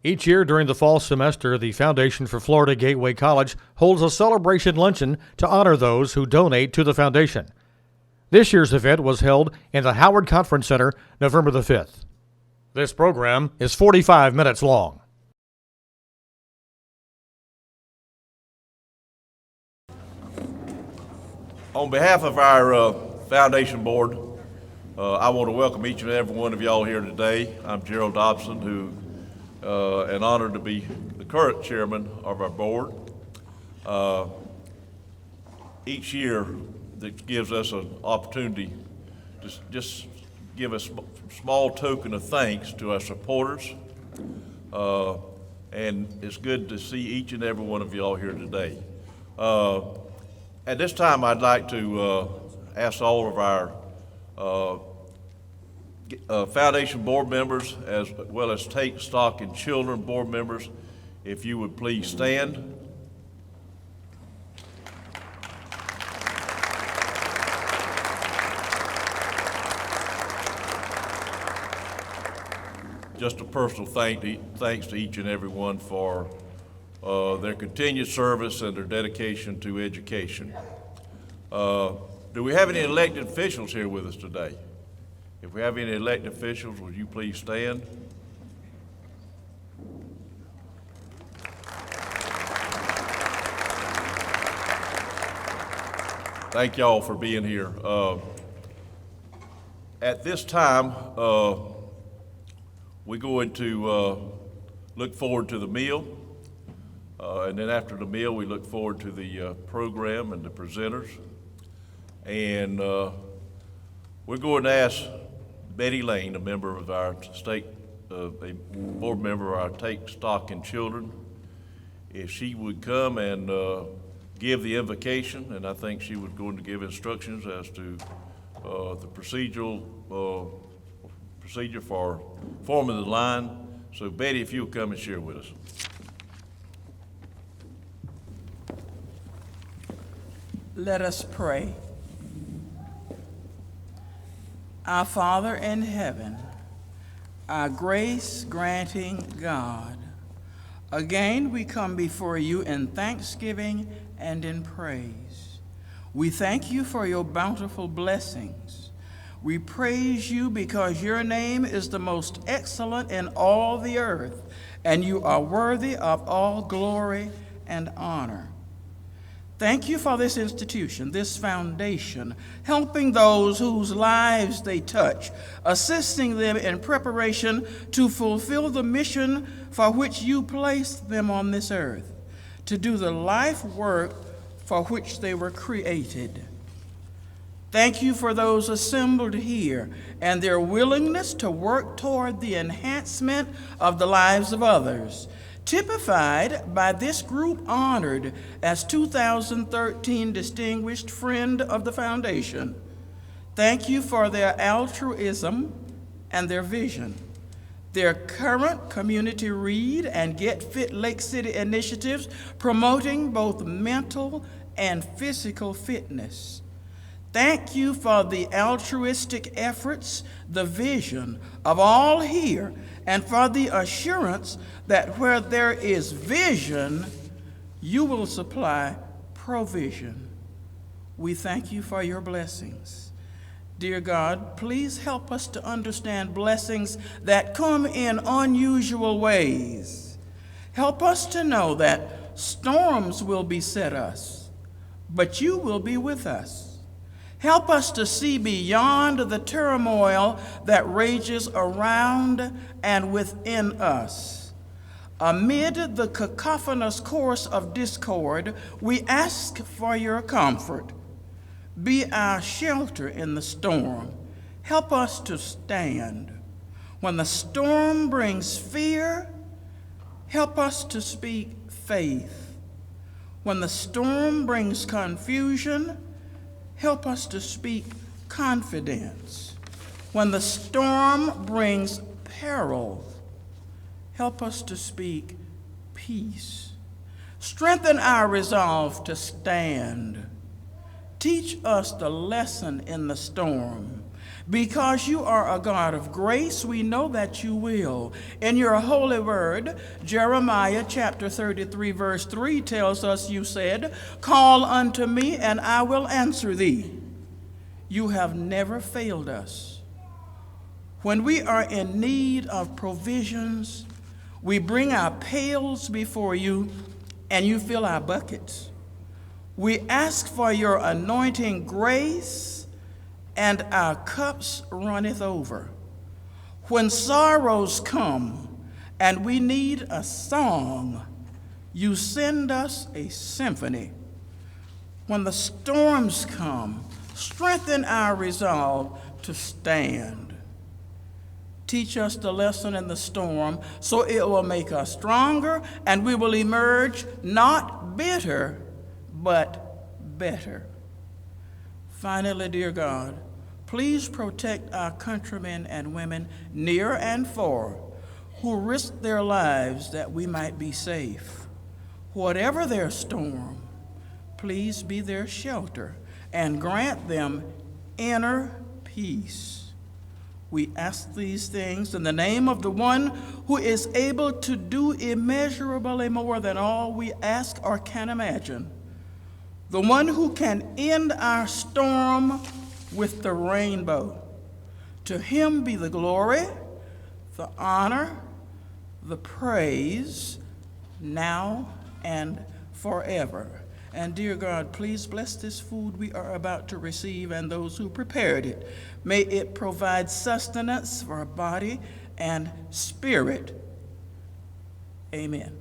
Each year during the fall semester, the Foundation for Florida Gateway College holds a celebration luncheon to honor those who donate to the foundation. This year's event was held in the Howard Conference Center November the 5th. This program is 45 minutes long. On behalf of our Foundation Board, I want to welcome each and every one of y'all here today. I'm Gerald Dobson, who and honored to be the current chairman of our board. Each year, that gives us an opportunity to just give a small token of thanks to our supporters, and it's good to see each and every one of y'all here today. At this time, I'd like to ask all of our Foundation board members, as well as Take Stock in Children board members, if you would please stand. Just a personal thanks to each and every one for their continued service and their dedication to education. Do we have any elected officials here with us today? If we have any elected officials, would you please stand? Thank y'all for being here. At this time, we're going to look forward to the meal. And then after the meal, we look forward to the program and the presenters. And we're going to ask Betty Lane, a member of our a board member of our Take Stock in Children, if she would come and give the invocation, and I think she was going to give instructions as to the procedure for forming the line. So Betty, if you'll come and share with us. Let us pray. Our Father in heaven, our grace-granting God, again we come before you in thanksgiving and in praise. We thank you for your bountiful blessings. We praise you because your name is the most excellent in all the earth, and you are worthy of all glory and honor. Thank you for this institution, this foundation, helping those whose lives they touch, assisting them in preparation to fulfill the mission for which you placed them on this earth, to do the life work for which they were created. Thank you for those assembled here and their willingness to work toward the enhancement of the lives of others, typified by this group honored as 2013 Distinguished Friend of the Foundation. Thank you for their altruism and their vision. Their current Community Read and Get Fit Lake City initiatives promoting both mental and physical fitness. Thank you for the altruistic efforts, the vision of all here, and for the assurance that where there is vision, you will supply provision. We thank you for your blessings. Dear God, please help us to understand blessings that come in unusual ways. Help us to know that storms will beset us, but you will be with us. Help us to see beyond the turmoil that rages around and within us. Amid the cacophonous course of discord, we ask for your comfort. Be our shelter in the storm. Help us to stand. When the storm brings fear, help us to speak faith. When the storm brings confusion, help us to speak confidence. When the storm brings peril, help us to speak peace. Strengthen our resolve to stand. Teach us the lesson in the storm. Because you are a God of grace, we know that you will. In your holy word, Jeremiah chapter 33, verse 3 tells us, you said, "Call unto me, and I will answer thee." You have never failed us. When we are in need of provisions, we bring our pails before you, and you fill our buckets. We ask for your anointing grace, and our cups runneth over. When sorrows come and we need a song, you send us a symphony. When the storms come, strengthen our resolve to stand. Teach us the lesson in the storm so it will make us stronger, and we will emerge not bitter, but better. Finally, dear God, please protect our countrymen and women near and far who risk their lives that we might be safe. Whatever their storm, please be their shelter and grant them inner peace. We ask these things in the name of the one who is able to do immeasurably more than all we ask or can imagine, the one who can end our storm with the rainbow. To him be the glory, the honor, the praise, now and forever. And dear God, please bless this food we are about to receive and those who prepared it. May it provide sustenance for our body and spirit. Amen.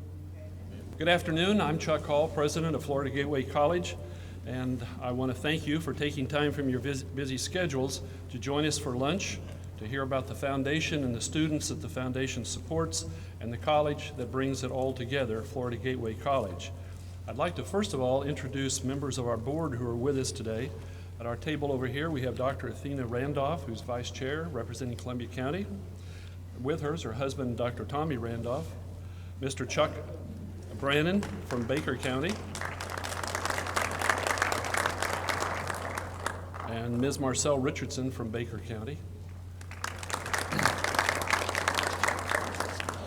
Good afternoon. I'm Chuck Hall, president of Florida Gateway College, and I want to thank you for taking time from your busy schedules to join us for lunch, to hear about the foundation and the students that the foundation supports, and the college that brings it all together, Florida Gateway College. I'd like to first of all introduce members of our board who are with us today. At our table over here, we have Dr. Athena Randolph, who's vice chair representing Columbia County. With her is her husband, Dr. Tommy Randolph, Mr. Chuck Brannon from Baker County, and Ms. Marcelle Richardson from Baker County.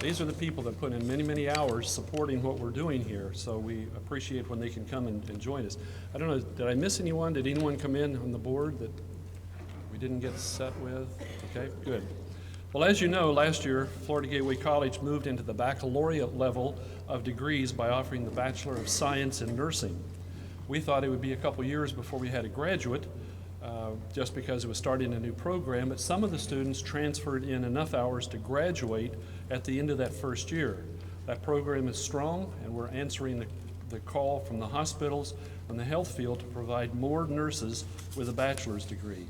These are the people that put in many, many hours supporting what we're doing here, so we appreciate when they can come and join us. I don't know, did I miss anyone? Did anyone come in on the board that we didn't get set with? Okay, good. Well, as you know, last year, Florida Gateway College moved into the baccalaureate level of degrees by offering the Bachelor of Science in Nursing. We thought it would be a couple years before we had a graduate, just because it was starting a new program, but some of the students transferred in enough hours to graduate at the end of that first year. That program is strong, and we're answering the call from the hospitals and the health field to provide more nurses with a bachelor's degree.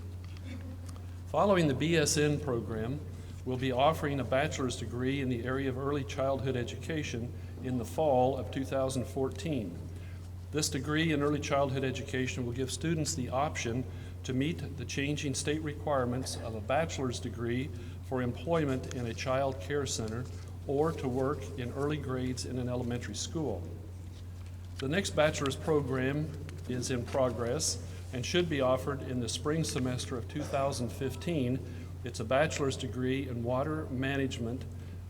Following the BSN program, we'll be offering a bachelor's degree in the area of early childhood education in the fall of 2014. This degree in early childhood education will give students the option to meet the changing state requirements of a bachelor's degree for employment in a child care center or to work in early grades in an elementary school. The next bachelor's program is in progress and should be offered in the spring semester of 2015. It's a bachelor's degree in water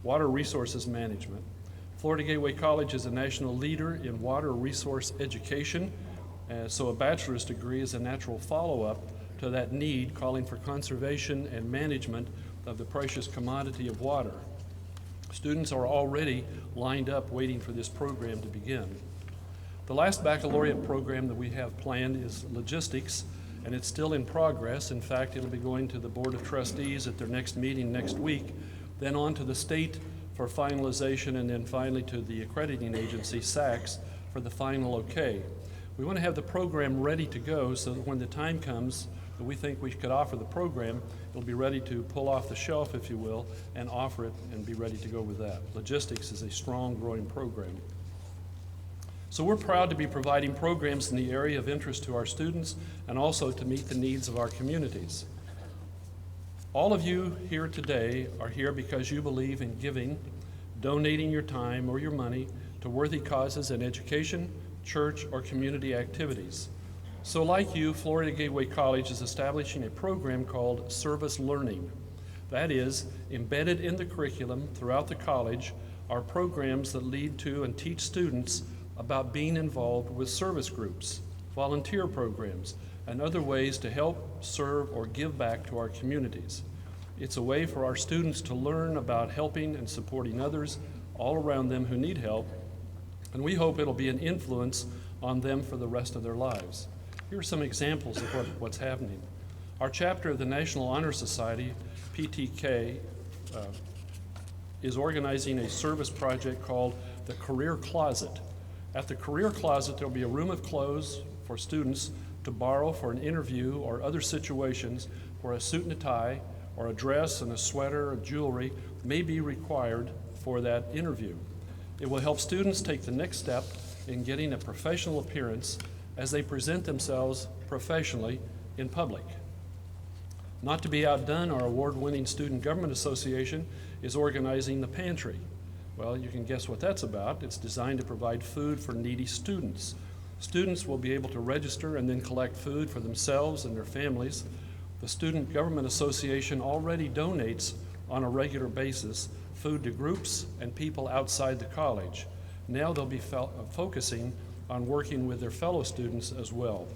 resources management. Florida Gateway College is a national leader in water resource education, so a bachelor's degree is a natural follow-up to that need, calling for conservation and management of the precious commodity of water. Students are already lined up waiting for this program to begin. The last baccalaureate program that we have planned is logistics, and it's still in progress. In fact, it'll be going to the Board of Trustees at their next meeting next week, then on to the state for finalization, and then finally to the accrediting agency, SACS, for the final okay. We want to have the program ready to go so that when the time comes that we think we could offer the program, it'll be ready to pull off the shelf, if you will, and offer it and be ready to go with that. Logistics is a strong, growing program. So we're proud to be providing programs in the area of interest to our students and also to meet the needs of our communities. All of you here today are here because you believe in giving, donating your time or your money to worthy causes in education, church, or community activities. So like you, Florida Gateway College is establishing a program called Service Learning. That is, embedded in the curriculum throughout the college are programs that lead to and teach students about being involved with service groups, volunteer programs, and other ways to help, serve, or give back to our communities. It's a way for our students to learn about helping and supporting others all around them who need help, and we hope it'll be an influence on them for the rest of their lives. Here are some examples of what's happening. Our chapter of the National Honor Society, PTK, is organizing a service project called the Career Closet. At the Career Closet, there'll be a room of clothes for students to borrow for an interview or other situations where a suit and a tie or a dress and a sweater or jewelry may be required for that interview. It will help students take the next step in getting a professional appearance as they present themselves professionally in public. Not to be outdone, our award-winning Student Government Association is organizing the Pantry. Well, you can guess what that's about. It's designed to provide food for needy students. Students will be able to register and then collect food for themselves and their families. The Student Government Association already donates on a regular basis food to groups and people outside the college. Now they'll be focusing on working with their fellow students as well.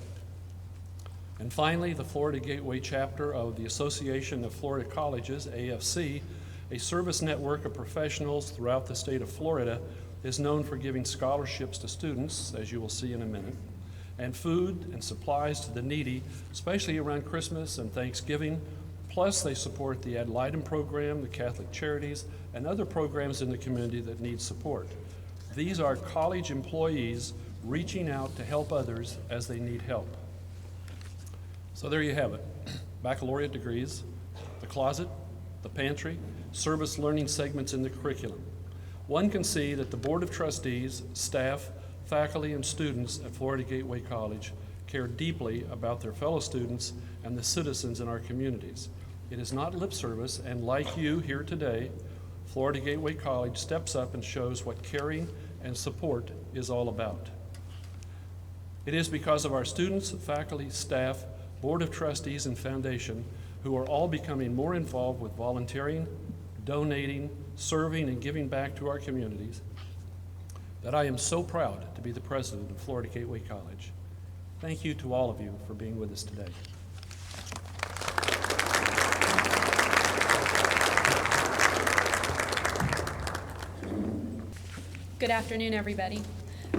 And finally, the Florida Gateway chapter of the Association of Florida Colleges, AFC, a service network of professionals throughout the state of Florida, is known for giving scholarships to students, as you will see in a minute, and food and supplies to the needy, especially around Christmas and Thanksgiving. Plus, they support the Ad Litem program, the Catholic Charities, and other programs in the community that need support. These are college employees reaching out to help others as they need help. So there you have it. Baccalaureate degrees, the closet, the pantry, service learning segments in the curriculum. One can see that the Board of Trustees, staff, faculty, and students at Florida Gateway College care deeply about their fellow students and the citizens in our communities. It is not lip service, and like you here today, Florida Gateway College steps up and shows what caring and support is all about. It is because of our students, faculty, staff, Board of Trustees, and Foundation, who are all becoming more involved with volunteering, donating, serving, and giving back to our communities, that I am so proud to be the president of Florida Gateway College. Thank you to all of you for being with us today. Good afternoon, everybody.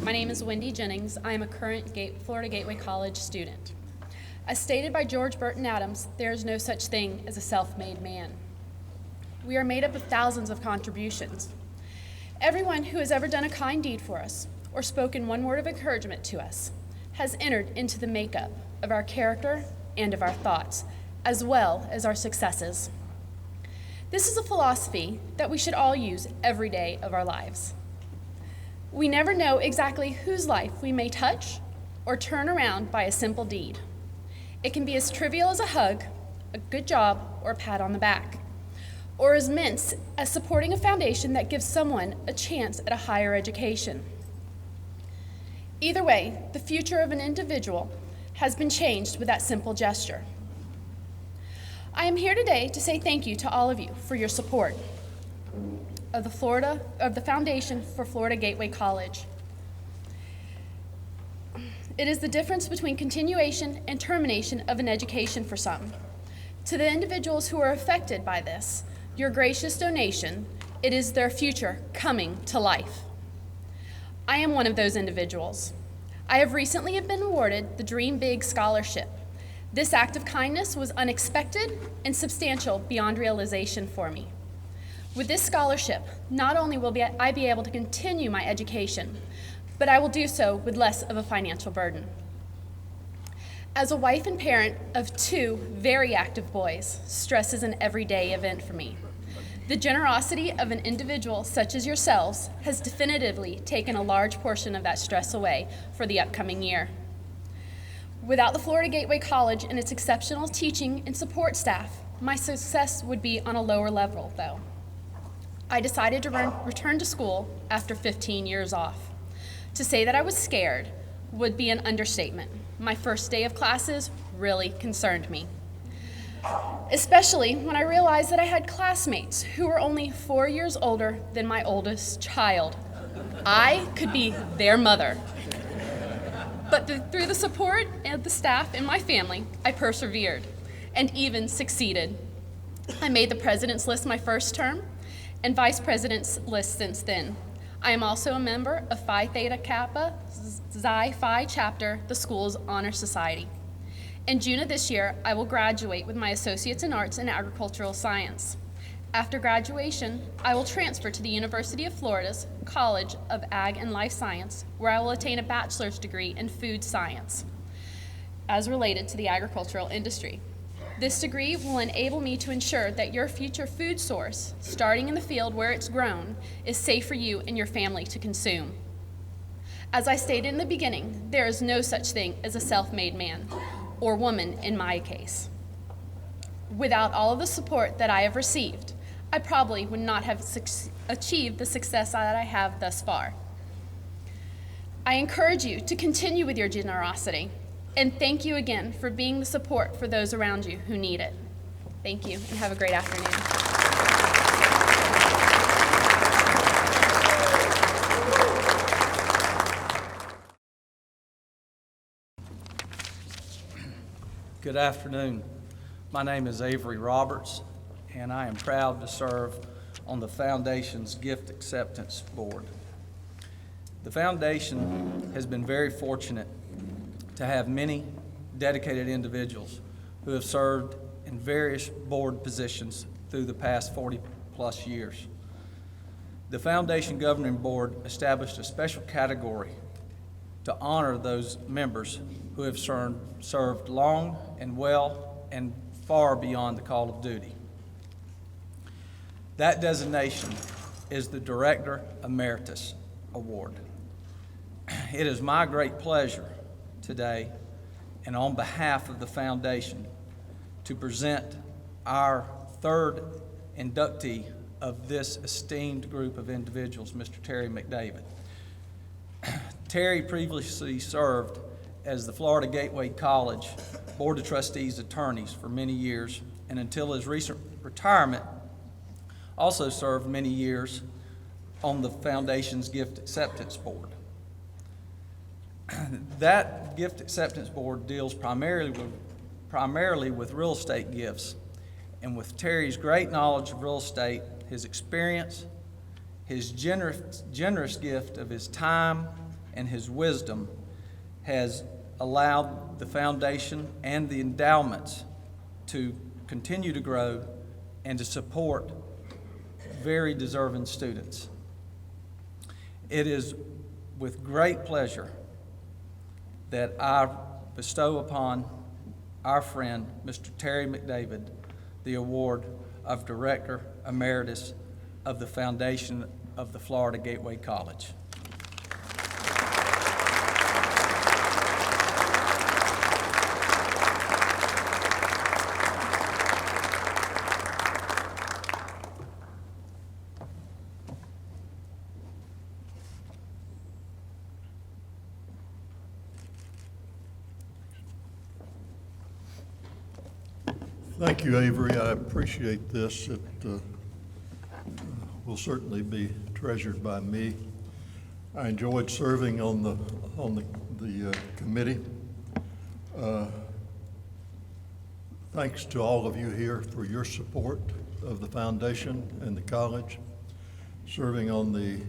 My name is Wendy Jennings. I am a current Florida Gateway College student. As stated by George Burton Adams, there is no such thing as a self-made man. We are made up of thousands of contributions. Everyone who has ever done a kind deed for us or spoken one word of encouragement to us has entered into the makeup of our character and of our thoughts, as well as our successes. This is a philosophy that we should all use every day of our lives. We never know exactly whose life we may touch or turn around by a simple deed. It can be as trivial as a hug, a good job, or a pat on the back, or as immense as supporting a foundation that gives someone a chance at a higher education. Either way, the future of an individual has been changed with that simple gesture. I am here today to say thank you to all of you for your support of the Foundation for Florida Gateway College. It is the difference between continuation and termination of an education for some. To the individuals who are affected by this, your gracious donation, it is their future coming to life. I am one of those individuals. I have recently been awarded the Dream Big Scholarship. This act of kindness was unexpected and substantial beyond realization for me. With this scholarship, not only will I be able to continue my education, but I will do so with less of a financial burden. As a wife and parent of two very active boys, stress is an everyday event for me. The generosity of an individual such as yourselves has definitively taken a large portion of that stress away for the upcoming year. Without the Florida Gateway College and its exceptional teaching and support staff, my success would be on a lower level, though. I decided to return to school after 15 years off. To say that I was scared would be an understatement. my first day of classes really concerned me, especially when I realized that I had classmates who were only 4 years older than my oldest child. I could be their mother. But through the support of the staff and my family, I persevered and even succeeded. I made the president's list my first term and vice president's list since then. I am also a member of Phi Theta Kappa Xi Phi chapter, the school's honor society. In June of this year, I will graduate with my Associates in Arts and Agricultural Science. After graduation, I will transfer to the University of Florida's College of Ag and Life Science, where I will attain a bachelor's degree in food science as related to the agricultural industry. This degree will enable me to ensure that your future food source, starting in the field where it's grown, is safe for you and your family to consume. As I stated in the beginning, there is no such thing as a self-made man, or woman in my case. Without all of the support that I have received, I probably would not have achieved the success that I have thus far. I encourage you to continue with your generosity, and thank you again for being the support for those around you who need it. Thank you, and have a great afternoon. Good afternoon. My name is Avery Roberts, and I am proud to serve on the Foundation's Gift Acceptance Board. The Foundation has been very fortunate to have many dedicated individuals who have served in various board positions through the past 40-plus years. The Foundation Governing Board established a special category to honor those members who have served long and well and far beyond the call of duty. That designation is the Director Emeritus Award. It is my great pleasure today, and on behalf of the Foundation, to present our third inductee of this esteemed group of individuals, Mr. Terry McDavid. Terry previously served as the Florida Gateway College Board of Trustees attorneys for many years, and until his recent retirement, also served many years on the Foundation's Gift Acceptance Board. That Gift Acceptance Board deals primarily with real estate gifts, and with Terry's great knowledge of real estate, his experience, his generous gift of his time, and his wisdom has allowed the Foundation and the endowments to continue to grow and to support very deserving students. It is with great pleasure that I bestow upon our friend, Mr. Terry McDavid, the award of Director Emeritus of the Foundation of the Florida Gateway College. Thank you, Avery. I appreciate this. It will certainly be treasured by me. I enjoyed serving on the committee. Thanks to all of you here for your support of the Foundation and the college. Serving on the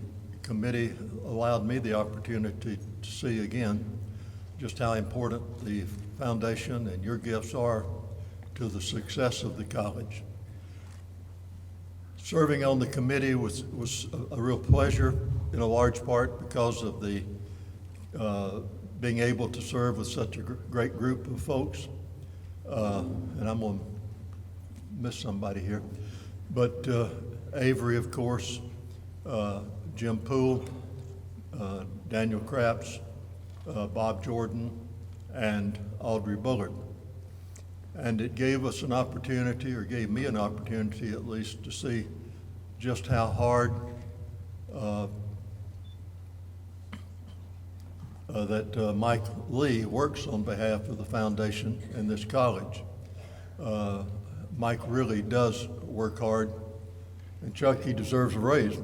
committee allowed me the opportunity to see again just how important the Foundation and your gifts are to the success of the college. Serving on the committee was a real pleasure, in a large part because of the being able to serve with such a great group of folks. And I'm going to miss somebody here. But Avery, of course, Jim Poole, Daniel Craps, Bob Jordan, and Audrey Bullard. And it gave us an opportunity, or gave me an opportunity at least, to see just how hard that Mike Lee works on behalf of the foundation and this college. Mike really does work hard, and Chuck, he deserves a raise.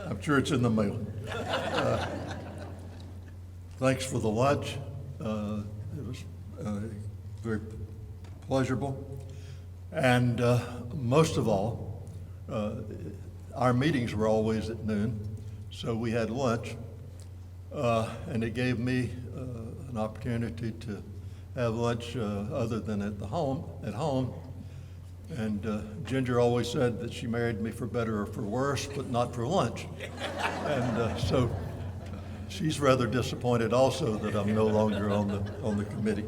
I'm sure it's in the mail. Thanks for the lunch. It was very pleasurable. And most of all, our meetings were always at noon, so we had lunch. And it gave me an opportunity to have lunch other than at home. And Ginger always said that she married me for better or for worse, but not for lunch. And so she's rather disappointed also that I'm no longer on the committee.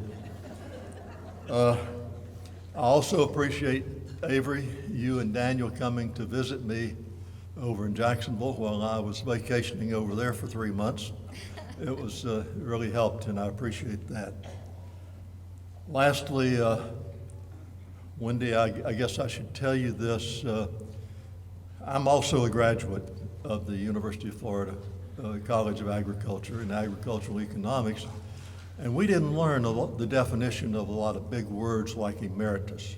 I also appreciate, Avery, you and Daniel coming to visit me over in Jacksonville while I was vacationing over there for 3 months. It was really helped, and I appreciate that. Lastly, Wendy, I guess I should tell you this. I'm also a graduate of the University of Florida College of Agriculture and Agricultural Economics, and we didn't learn the definition of a lot of big words like emeritus.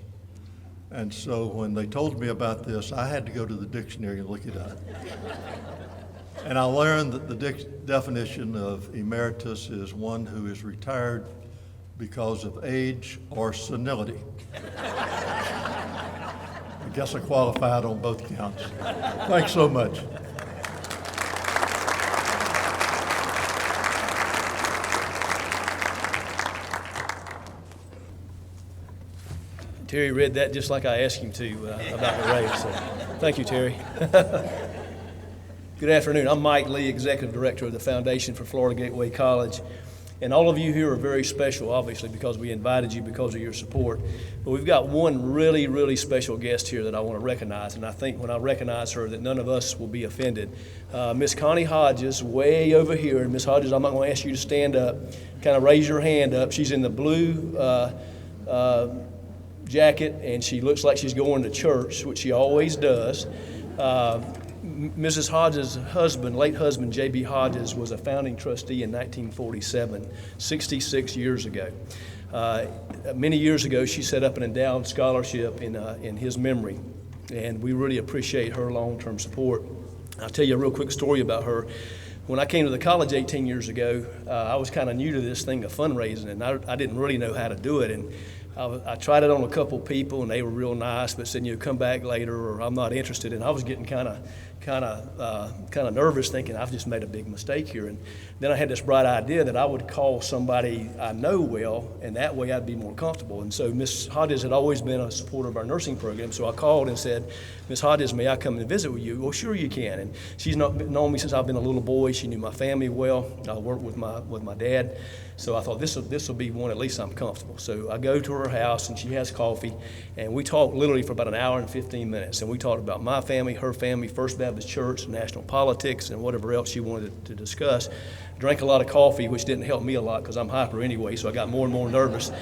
And so when they told me about this, I had to go to the dictionary and look it up. And I learned that the definition of emeritus is one who is retired because of age or senility. I guess I qualified on both counts. Thanks so much. Terry read that just like I asked him to about the raise. So thank you, Terry. Good afternoon. I'm Mike Lee, Executive Director of the Foundation for Florida Gateway College. And all of you here are very special, obviously, because we invited you because of your support. But we've got one really, really special guest here that I want to recognize. And I think when I recognize her that none of us will be offended. Miss Connie Hodges, way over here. And Miss Hodges, I'm not going to ask you to stand up. Kind of raise your hand up. She's in the blue jacket, and she looks like she's going to church, which she always does. Mrs. Hodges' husband, late husband, J.B. Hodges, was a founding trustee in 1947, 66 years ago. Many years ago, she set up an endowed scholarship in his memory, and we really appreciate her long-term support. I'll tell you a real quick story about her. When I came to the college 18 years ago, I was kind of new to this thing of fundraising, and I didn't really know how to do it. And I tried it on a couple people, and they were real nice, but said, come back later, or I'm not interested. And I was getting kind of nervous, thinking I've just made a big mistake here. And then I had this bright idea that I would call somebody I know well, and that way I'd be more comfortable. And so Miss Hodges had always been a supporter of our nursing program, so I called and said, Miss Hodges, may I come and visit with you? Well, sure you can. And she's known me since I've been a little boy. She knew my family well. I worked with my dad. So I thought this will be one, at least I'm comfortable. So I go to her house, and she has coffee, and we talked literally for about an hour and 15 minutes. And we talked about my family, her family, First Baptist Church, national politics, and whatever else she wanted to discuss. Drank a lot of coffee, which didn't help me a lot because I'm hyper anyway, so I got more and more nervous.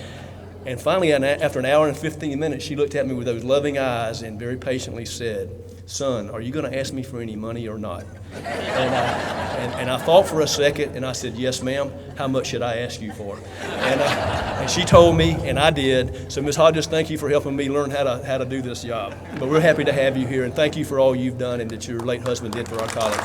And finally, after an hour and 15 minutes, she looked at me with those loving eyes and very patiently said, "Son, are you going to ask me for any money or not?" And I thought for a second, and I said, "Yes, ma'am. How much should I ask you for?" And she told me, and I did. So, Ms. Hodges, thank you for helping me learn how to do this job. But we're happy to have you here, and thank you for all you've done and that your late husband did for our college.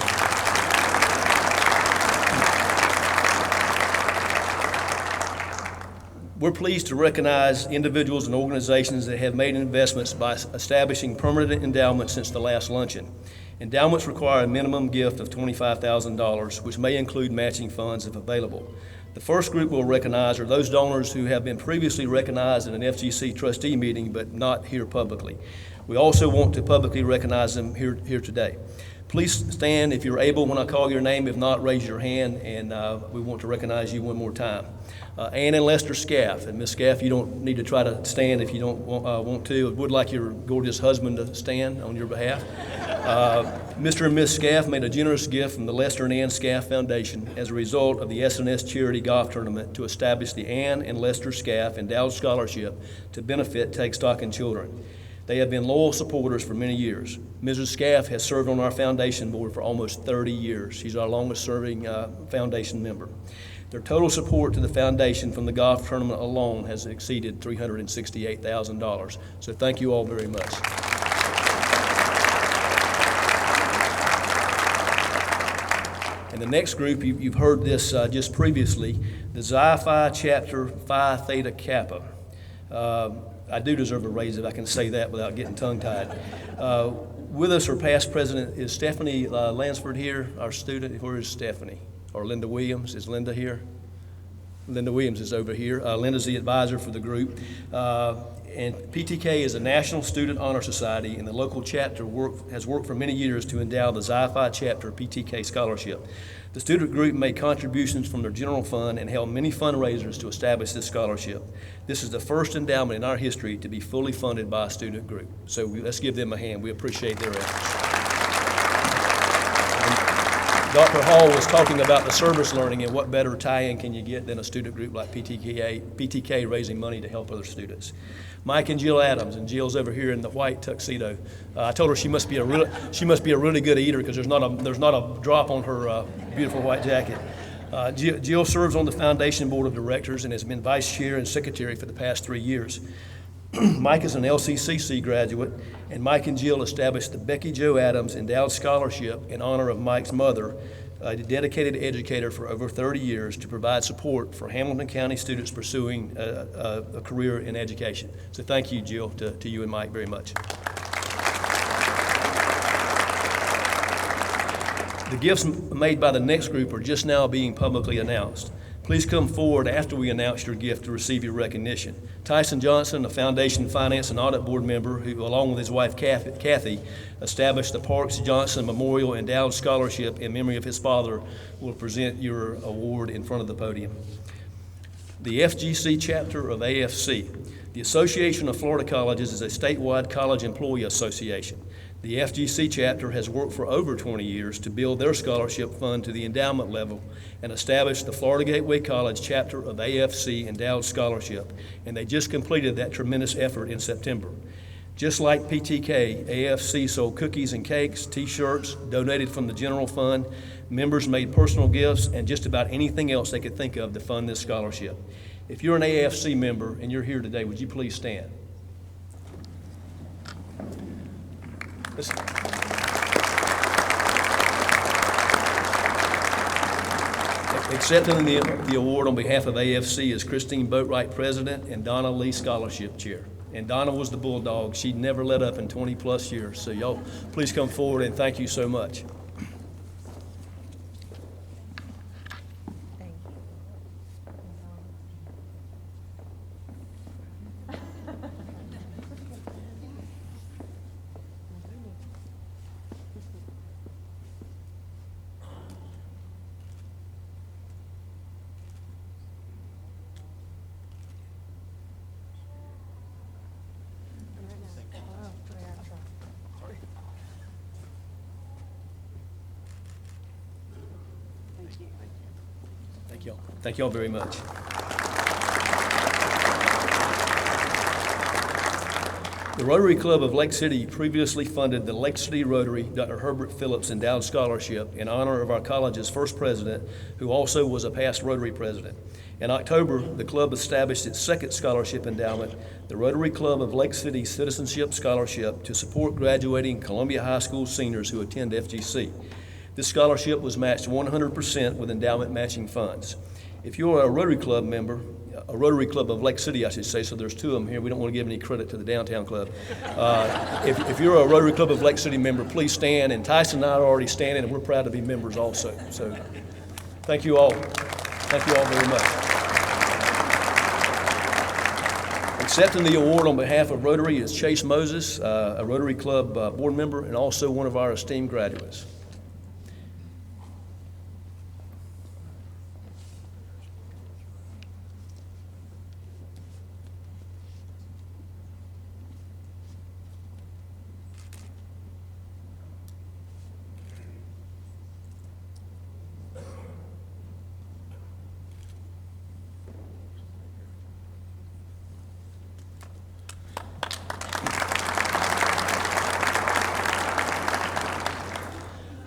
We're pleased to recognize individuals and organizations that have made investments by establishing permanent endowments since the last luncheon. Endowments require a minimum gift of $25,000, which may include matching funds if available. The first group we'll recognize are those donors who have been previously recognized in an FGC trustee meeting but not here publicly. We also want to publicly recognize them here today. Please stand if you're able when I call your name. If not, raise your hand, and we want to recognize you one more time. Ann and Lester Scaff. And Ms. Scaff, you don't need to try to stand if you don't want to. I would like your gorgeous husband to stand on your behalf. Mr. and Ms. Scaff made a generous gift from the Lester and Ann Scaff Foundation as a result of the S&S Charity Golf Tournament to establish the Ann and Lester Scaff Endowed Scholarship to benefit Take Stock in Children. They have been loyal supporters for many years. Mrs. Scaff has served on our foundation board for almost 30 years. She's our longest-serving foundation member. Their total support to the foundation from the golf tournament alone has exceeded $368,000. So thank you all very much. And the next group, you've heard this just previously, the Xi Phi Chapter Phi Theta Kappa. I do deserve a raise if I can say that without getting tongue-tied. With us, our past president is Stephanie Lansford here, our student. Where is Stephanie? Or Linda Williams. Is Linda here? Linda Williams is over here. Linda's the advisor for the group. And PTK is a National Student Honor Society, and the local chapter has worked for many years to endow the Xi Phi Chapter PTK Scholarship. The student group made contributions from their general fund and held many fundraisers to establish this scholarship. This is the first endowment in our history to be fully funded by a student group. So let's give them a hand. We appreciate their efforts. Dr. Hall was talking about the service learning, and what better tie-in can you get than a student group like PTK raising money to help other students. Mike and Jill Adams, and Jill's over here in the white tuxedo. I told her she must be a really good eater because there's not a drop on her beautiful white jacket. Jill serves on the foundation board of directors and has been vice chair and secretary for the past 3 years. Mike is an LCCC graduate, and Mike and Jill established the Becky Jo Adams Endowed Scholarship in honor of Mike's mother, a dedicated educator for over 30 years, to provide support for Hamilton County students pursuing a career in education. So thank you, Jill, to you and Mike very much. The gifts made by the next group are just now being publicly announced. Please come forward after we announce your gift to receive your recognition. Tyson Johnson, a Foundation Finance and Audit Board member who, along with his wife Kathy, established the Parks Johnson Memorial Endowed Scholarship in memory of his father, will present your award in front of the podium. The FGC chapter of AFC. The Association of Florida Colleges is a statewide college employee association. The FGC chapter has worked for over 20 years to build their scholarship fund to the endowment level and establish the Florida Gateway College chapter of AFC Endowed Scholarship, and they just completed that tremendous effort in September. Just like PTK, AFC sold cookies and cakes, t-shirts, donated from the general fund. Members made personal gifts and just about anything else they could think of to fund this scholarship. If you're an AFC member and you're here today, would you please stand? Accepting the award on behalf of AFC is Christine Boatwright, President, and Donna Lee, Scholarship Chair. And Donna was the bulldog. She'd never let up in 20 plus years. So y'all, please come forward and thank you so much. Thank you all very much. The Rotary Club of Lake City previously funded the Lake City Rotary Dr. Herbert Phillips Endowed Scholarship in honor of our college's first president, who also was a past Rotary president. In October, the club established its second scholarship endowment, the Rotary Club of Lake City Citizenship Scholarship, to support graduating Columbia High School seniors who attend FGC. This scholarship was matched 100% with endowment matching funds. If you're a Rotary Club member, a Rotary Club of Lake City, I should say, so there's two of them here. We don't want to give any credit to the downtown club. If you're a Rotary Club of Lake City member, please stand. And Tyson and I are already standing, and we're proud to be members also. So thank you all. Thank you all very much. Accepting the award on behalf of Rotary is Chase Moses, a Rotary Club board member and also one of our esteemed graduates.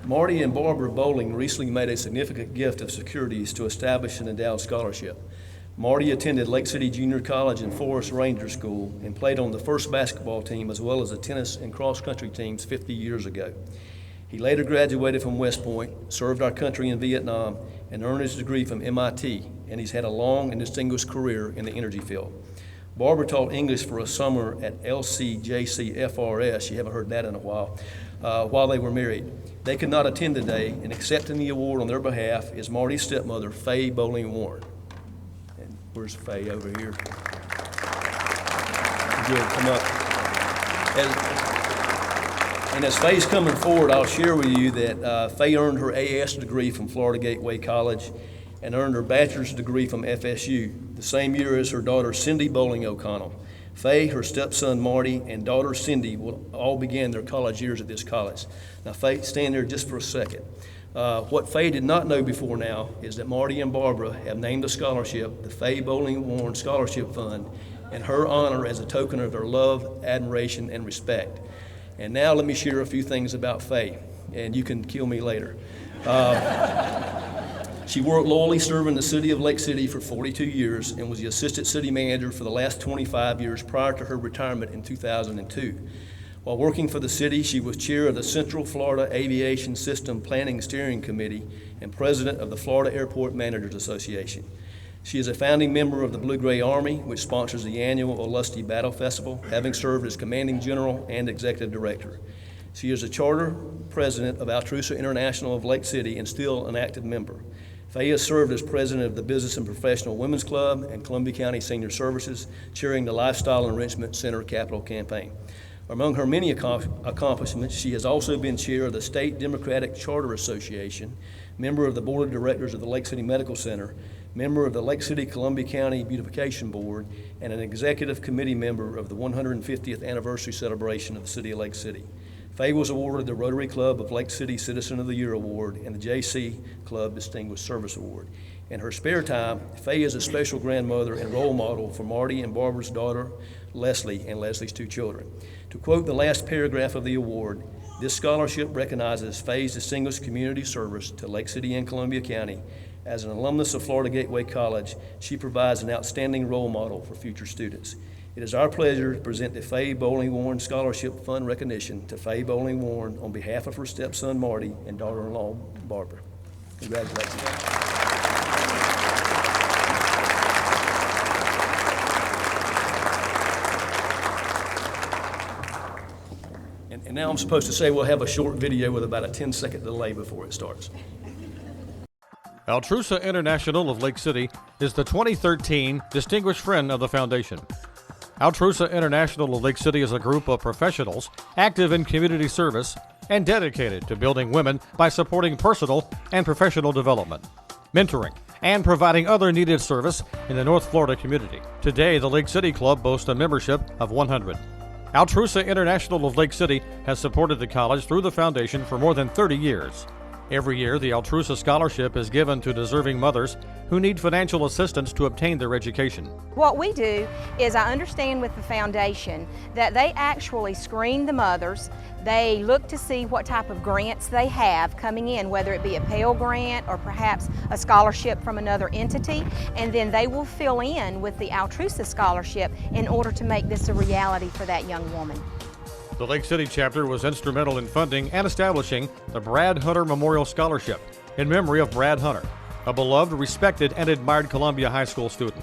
Marty and Barbara Bowling recently made a significant gift of securities to establish an endowed scholarship. Marty attended Lake City Junior College and Forest Ranger School and played on the first basketball team as well as the tennis and cross-country teams 50 years ago. He later graduated from West Point, served our country in Vietnam, and earned his degree from MIT, and he's had a long and distinguished career in the energy field. Barbara taught English for a summer at LCJCFRS, you haven't heard that in a while they were married. They could not attend today, and accepting the award on their behalf is Marty's stepmother, Faye Bowling Warren. And where's Faye over here? Good, come up. As Faye's coming forward, I'll share with you that Faye earned her AS degree from Florida Gateway College and earned her bachelor's degree from FSU, the same year as her daughter Cindy Bowling O'Connell. Faye, her stepson Marty, and daughter Cindy will all begin their college years at this college. Now, Faye, stand there just for a second. What Faye did not know before now is that Marty and Barbara have named a scholarship, the Faye Bowling Warren Scholarship Fund, in her honor as a token of their love, admiration, and respect. And now let me share a few things about Faye, and you can kill me later. She worked loyally serving the city of Lake City for 42 years and was the assistant city manager for the last 25 years prior to her retirement in 2002. While working for the city, she was chair of the Central Florida Aviation System Planning Steering Committee and president of the Florida Airport Managers Association. She is a founding member of the Blue-Gray Army, which sponsors the annual Olustee Battle Festival, having served as commanding general and executive director. She is a charter president of Altrusa International of Lake City and still an active member. Faye has served as president of the Business and Professional Women's Club and Columbia County Senior Services, chairing the Lifestyle Enrichment Center Capital Campaign. Among her many accomplishments, she has also been chair of the State Democratic Charter Association, member of the Board of Directors of the Lake City Medical Center, member of the Lake City Columbia County Beautification Board, and an executive committee member of the 150th anniversary celebration of the City of Lake City. Faye was awarded the Rotary Club of Lake City Citizen of the Year Award and the JC Club Distinguished Service Award. In her spare time, Faye is a special grandmother and role model for Marty and Barbara's daughter, Leslie, and Leslie's two children. To quote the last paragraph of the award, this scholarship recognizes Faye's distinguished community service to Lake City and Columbia County. As an alumnus of Florida Gateway College, she provides an outstanding role model for future students. It is our pleasure to present the Faye Bowling Warren Scholarship Fund recognition to Faye Bowling Warren on behalf of her stepson Marty and daughter-in-law Barbara. Congratulations. And now I'm supposed to say we'll have a short video with about a 10-second delay before it starts. Altrusa International of Lake City is the 2013 Distinguished Friend of the Foundation. Altrusa International of Lake City is a group of professionals active in community service and dedicated to building women by supporting personal and professional development, mentoring, and providing other needed service in the North Florida community. Today, the Lake City Club boasts a membership of 100. Altrusa International of Lake City has supported the college through the foundation for more than 30 years. Every year, the Altrusa Scholarship is given to deserving mothers who need financial assistance to obtain their education. What we do is I understand with the foundation that they actually screen the mothers. They look to see what type of grants they have coming in, whether it be a Pell Grant or perhaps a scholarship from another entity, and then they will fill in with the Altrusa Scholarship in order to make this a reality for that young woman. The Lake City chapter was instrumental in funding and establishing the Brad Hunter Memorial Scholarship in memory of Brad Hunter, a beloved, respected, and admired Columbia High School student.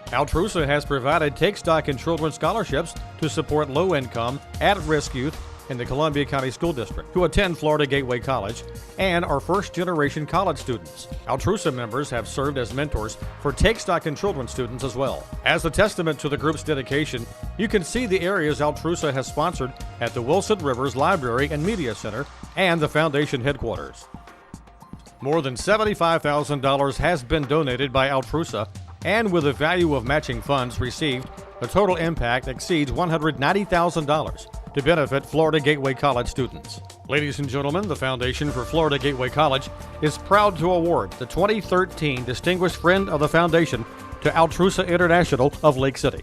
Altrusa has provided Take Stock in Children scholarships to support low-income, at-risk youth in the Columbia County School District who attend Florida Gateway College and are first-generation college students. Altrusa members have served as mentors for Take Stock in Children students as well. As a testament to the group's dedication, you can see the areas Altrusa has sponsored at the Wilson Rivers Library and Media Center and the Foundation headquarters. More than $75,000 has been donated by Altrusa, and with the value of matching funds received, the total impact exceeds $190,000 to benefit Florida Gateway College students. Ladies and gentlemen, the Foundation for Florida Gateway College is proud to award the 2013 Distinguished Friend of the Foundation to Altrusa International of Lake City.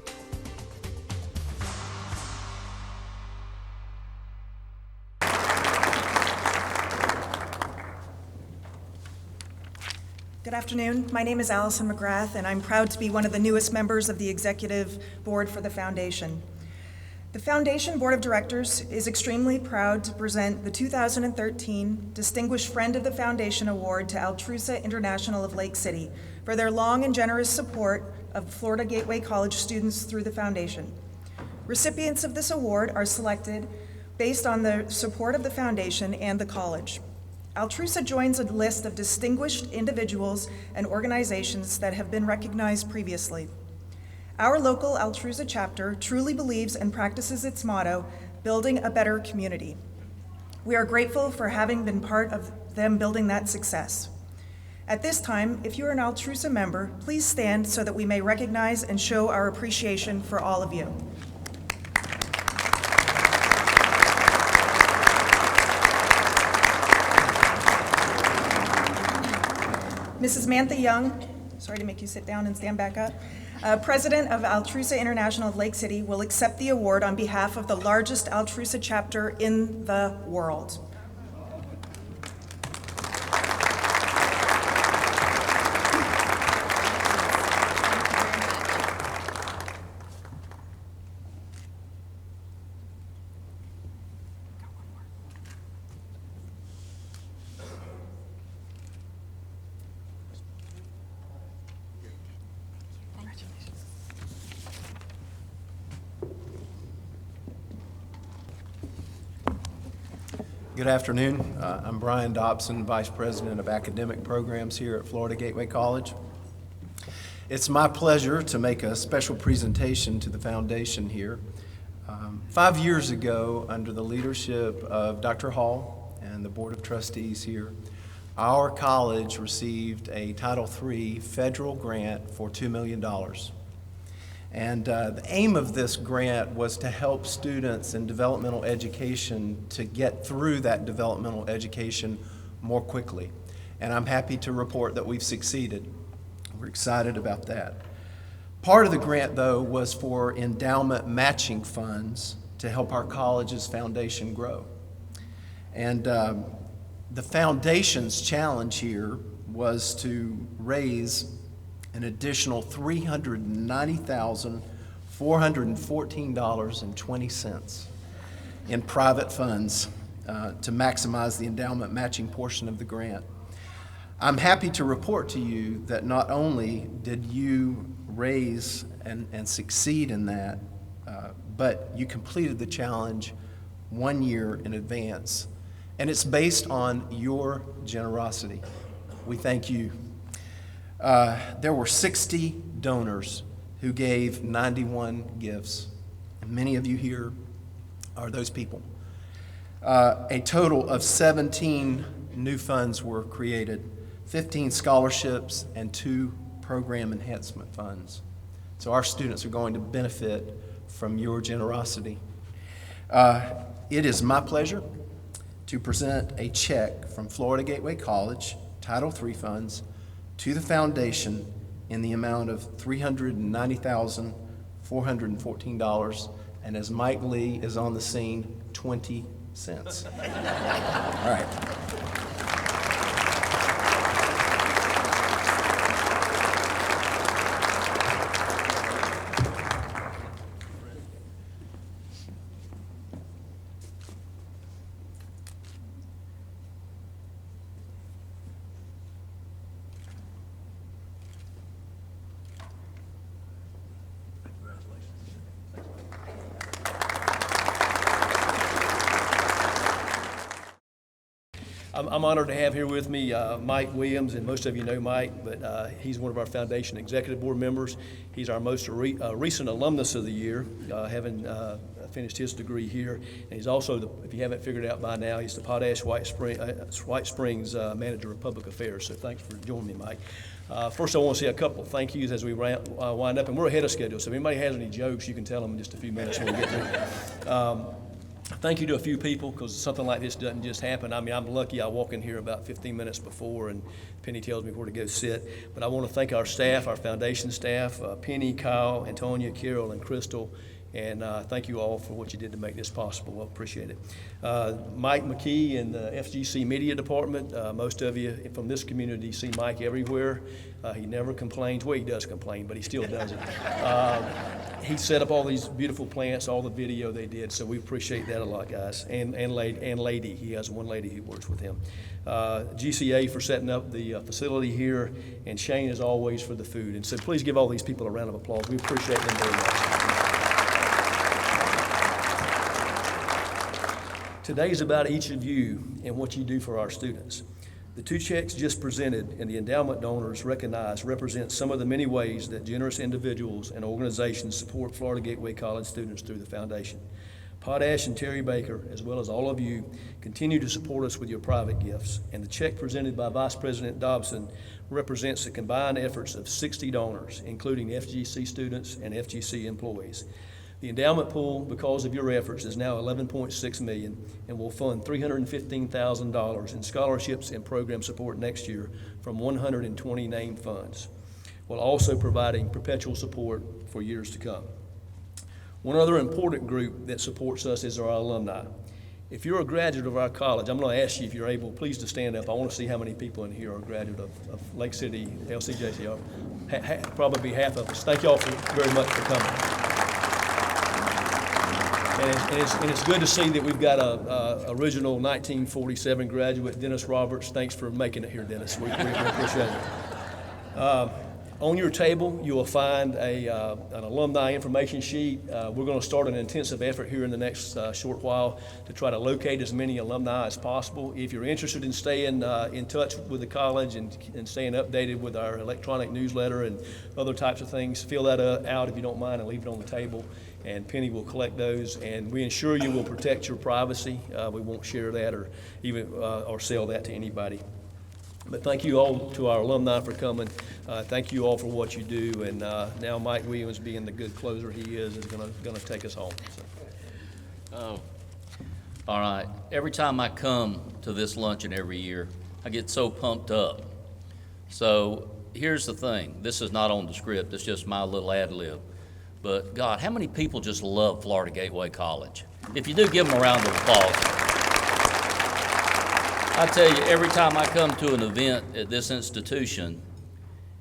Good afternoon. My name is Allison McGrath, and I'm proud to be one of the newest members of the Executive Board for the Foundation. The Foundation Board of Directors is extremely proud to present the 2013 Distinguished Friend of the Foundation Award to Prusa International of Lake City for their long and generous support of Florida Gateway College students through the Foundation. Recipients of this award are selected based on the support of the Foundation and the college. Prusa joins a list of distinguished individuals and organizations that have been recognized previously. Our local Prusa chapter truly believes and practices its motto, building a better community. We are grateful for having been part of them building that success. At this time, if you are an Prusa member, please stand so that we may recognize and show our appreciation for all of you. Mrs. Mantha Young, sorry to make you sit down and stand back up, President of Prusa International of Lake City, will accept the award on behalf of the largest Prusa chapter in the world. Good afternoon. I'm Brian Dobson, Vice President of Academic Programs here at Florida Gateway College. It's my pleasure to make a special presentation to the Foundation here. 5 years ago, under the leadership of Dr. Hall and the Board of Trustees here, our college received a Title III federal grant for $2 million. And the aim of this grant was to help students in developmental education to get through that developmental education more quickly. And I'm happy to report that we've succeeded. We're excited about that. Part of the grant, though, was for endowment matching funds to help our college's foundation grow. And the foundation's challenge here was to raise an additional $390,414.20 in private funds to maximize the endowment matching portion of the grant. I'm happy to report to you that not only did you raise and succeed in that, but you completed the challenge 1 year in advance. And it's based on your generosity. We thank you. There were 60 donors who gave 91 gifts. And many of you here are those people. A total of 17 new funds were created, 15 scholarships, and 2 program enhancement funds. So our students are going to benefit from your generosity. It is my pleasure to present a check from Florida Gateway College, Title III funds, to the Foundation in the amount of $390,414, and as Mike Lee is on the scene, 20 cents. All right. I'm honored to have here with me Mike Williams, and most of you know Mike, but he's one of our Foundation Executive Board members. He's our most recent alumnus of the year, having finished his degree here. And he's also, if you haven't figured it out by now, he's the Potash White Springs Manager of Public Affairs. So thanks for joining me, Mike. First, I want to say a couple of thank yous as we wind up, and we're ahead of schedule. So if anybody has any jokes, you can tell them in just a few minutes when we get there. Thank you to a few people, because something like this doesn't just happen. I mean, I'm lucky I walk in here about 15 minutes before and Penny tells me where to go sit. But I want to thank our staff, our foundation staff, Penny, Kyle, Antonia, Carol, and Crystal, And thank you all for what you did to make this possible. Well, appreciate it. Mike McKee in the FGC Media Department. Most of you from this community see Mike everywhere. He never complains. Well, he does complain, but he still does it. He set up all these beautiful plants, all the video they did, so we appreciate that a lot, guys. And lady, he has one lady who works with him. GCA for setting up the facility here, and Shane, as always, for the food. And so please give all these people a round of applause. We appreciate them very much. Today is about each of you and what you do for our students. The two checks just presented and the endowment donors recognized represent some of the many ways that generous individuals and organizations support Florida Gateway College students through the foundation. Potash and Terry Baker, as well as all of you, continue to support us with your private gifts, and the check presented by Vice President Dobson represents the combined efforts of 60 donors, including FGC students and FGC employees. The endowment pool, because of your efforts, is now $11.6 million and will fund $315,000 in scholarships and program support next year from 120 named funds, while also providing perpetual support for years to come. One other important group that supports us is our alumni. If you're a graduate of our college, I'm going to ask you, if you're able, please to stand up. I want to see how many people in here are graduate of Lake City LCJC. Probably half of us. Thank you all very much for coming. And it's good to see that we've got a original 1947 graduate, Dennis Roberts. Thanks for making it here, Dennis. We appreciate it. On your table, you will find an alumni information sheet. We're going to start an intensive effort here in the next short while to try to locate as many alumni as possible. If you're interested in staying in touch with the college and staying updated with our electronic newsletter and other types of things, fill that out if you don't mind and leave it on the table. And Penny will collect those, and we ensure you will protect your privacy. We won't share that or even or sell that to anybody. But thank you all to our alumni for coming. Thank you all for what you do. And now Mike Williams, being the good closer he is going to take us home. So. All right. Every time I come to this luncheon every year, I get so pumped up. So here's the thing. This is not on the script. It's just my little ad lib. But God, how many people just love Florida Gateway College? If you do, give them a round of applause. I tell you, every time I come to an event at this institution,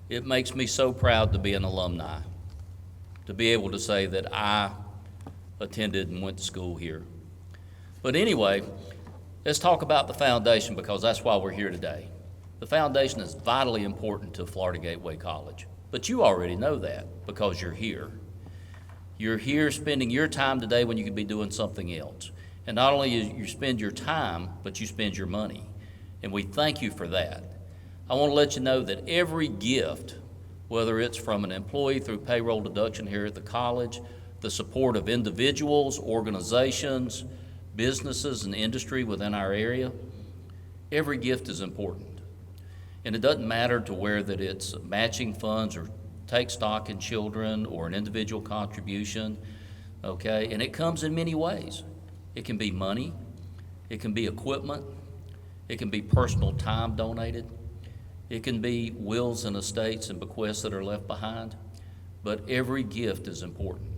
it makes me so proud to be an alumni, to be able to say that I attended and went to school here. But anyway, let's talk about the foundation, because that's why we're here today. The foundation is vitally important to Florida Gateway College, but you already know that because you're here. You're here spending your time today when you could be doing something else. And not only you spend your time, but you spend your money. And we thank you for that. I want to let you know that every gift, whether it's from an employee through payroll deduction here at the college, the support of individuals, organizations, businesses, and industry within our area, every gift is important. And it doesn't matter to where that it's matching funds or take stock in children or an individual contribution, okay? And it comes in many ways. It can be money, it can be equipment, it can be personal time donated, it can be wills and estates and bequests that are left behind, but every gift is important.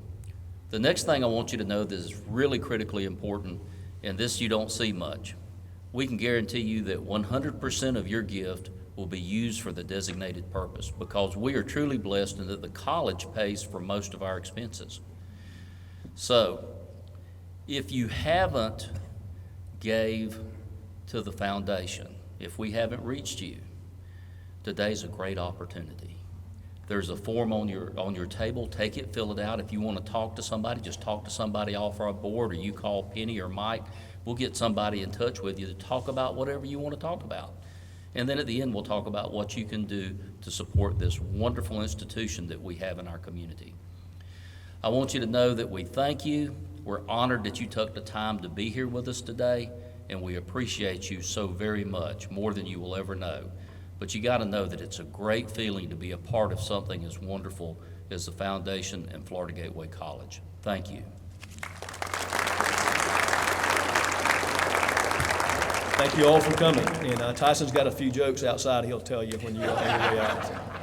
The next thing I want you to know that is really critically important, and this you don't see much, we can guarantee you that 100% of your gift will be used for the designated purpose, because we are truly blessed in that the college pays for most of our expenses. So, if you haven't gave to the foundation, if we haven't reached you, today's a great opportunity. There's a form on your table. Take it, fill it out. If you want to talk to somebody, just talk to somebody off our board, or you call Penny or Mike. We'll get somebody in touch with you to talk about whatever you want to talk about. And then at the end, we'll talk about what you can do to support this wonderful institution that we have in our community. I want you to know that we thank you. We're honored that you took the time to be here with us today, and we appreciate you so very much, more than you will ever know. But you got to know that it's a great feeling to be a part of something as wonderful as the Foundation and Florida Gateway College. Thank you. Thank you all for coming. And Tyson's got a few jokes outside he'll tell you when you're on your way out.